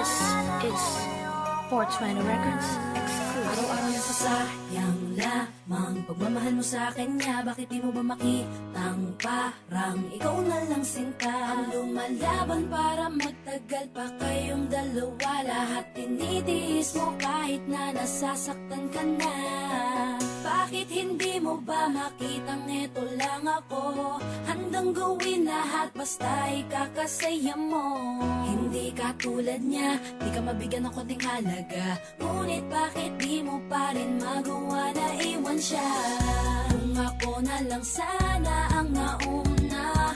This is 420 Records exclusive. Araw-araw nasasayang lamang pagmamahal mo sa kanya. Bakit di mo ba makitang parang ikaw na lang sinta ang lumalaban para magtagal pa kayong dalawa? Lahat tinitiis mo kahit na nasasaktan ka na. Bakit hindi mo ba makitang eto lang ako? Handang gawin lahat basta ikakasaya mo. Hindi ka tulad niya, di ka mabigyan ng konting halaga. Ngunit bakit di mo pa rin magawa na iwan siya? Kung ako na lang sana ang nauna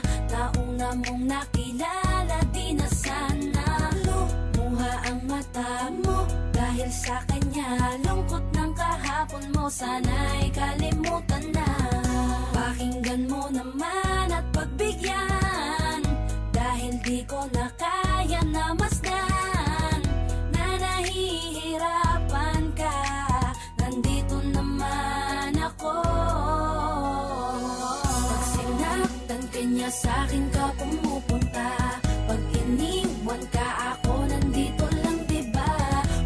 mong nakilala, di na sana lumuha ang mata mo dahil sa kanya. Lungkot ng kahapon mo, sana'y kalimutan na. Pakinggan mo naman at pagbigyan, dahil di ko na kaya na masdan na nahihirapan ka. Nandito naman ako. Pag sinaktan ka niya, sa'kin ka pumupunta. Pag iniwan ka, ako nandito lang, diba?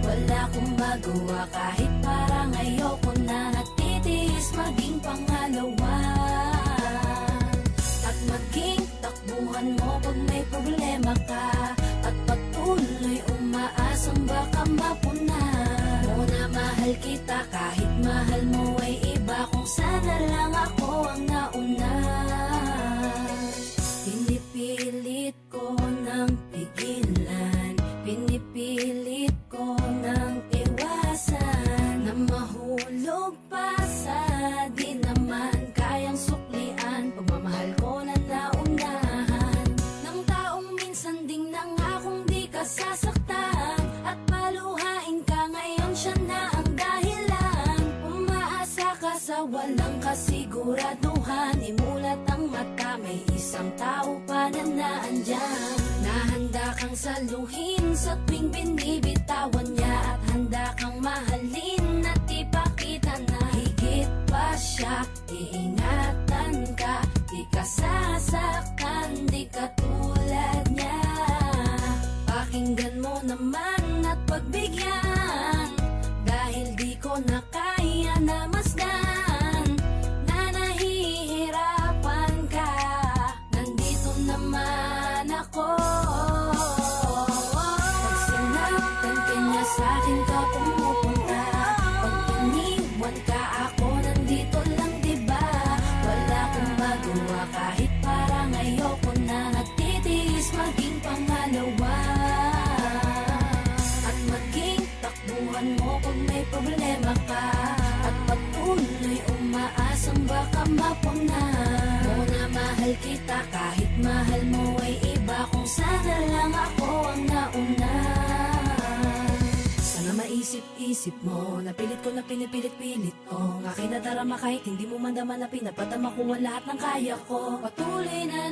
Wala akong magawa kahit parang ayoko na. Natitiis maging pangalawa at maging takbuhan mo pag may problema ka, at patuloy umaasang baka mapuna mo na mahal kita kahit mahal mo ay iba. Kung sana lang ako ang nauna. Pinipilit ko ng pigilan, pinipilit ko ng iwasan na mahulog pa sa di naman kayang suklian. Pagmamahal ko na naunahan ng taong minsan ding nangakong di ka sasaktan, at paluhain ka ngayon, siya na ang dahilan. Umaasa ka sa walang kasiguraduhan, imulat ang mata, may isang tao pa na naandyan. Nahanda kang saluhin sa tuwing binibitawan niya, at handa kang mahalin at ipakita na higit pa siya. Iingatan ka, di ka sasaktan, di ka tulad niya. Pakinggan mo naman at pagbigyan, dahil di ko na kaya na masdan na nahihirapan ka. Nandito naman ako. Pag sinaktan ka niya, sa'kin ka pumupunta. Pag iniwan ka, ako nandito lang, diba? Wala akong magawa kahit parang ayoko na. Natitiis maging pangalawa at maging takbuhan mo pag may problema ka, at patuloy umaasang baka mapuna mo na mahal kita kahit mahal mo ay iba. Kung sana lang ako ang nauna. Sana maisip-isip mo, napilit ko na pinipilit-pilit ko ang aking nadarama kahit hindi mo man naman na pinapatama ko ang lahat ng kaya ko. Patuloy na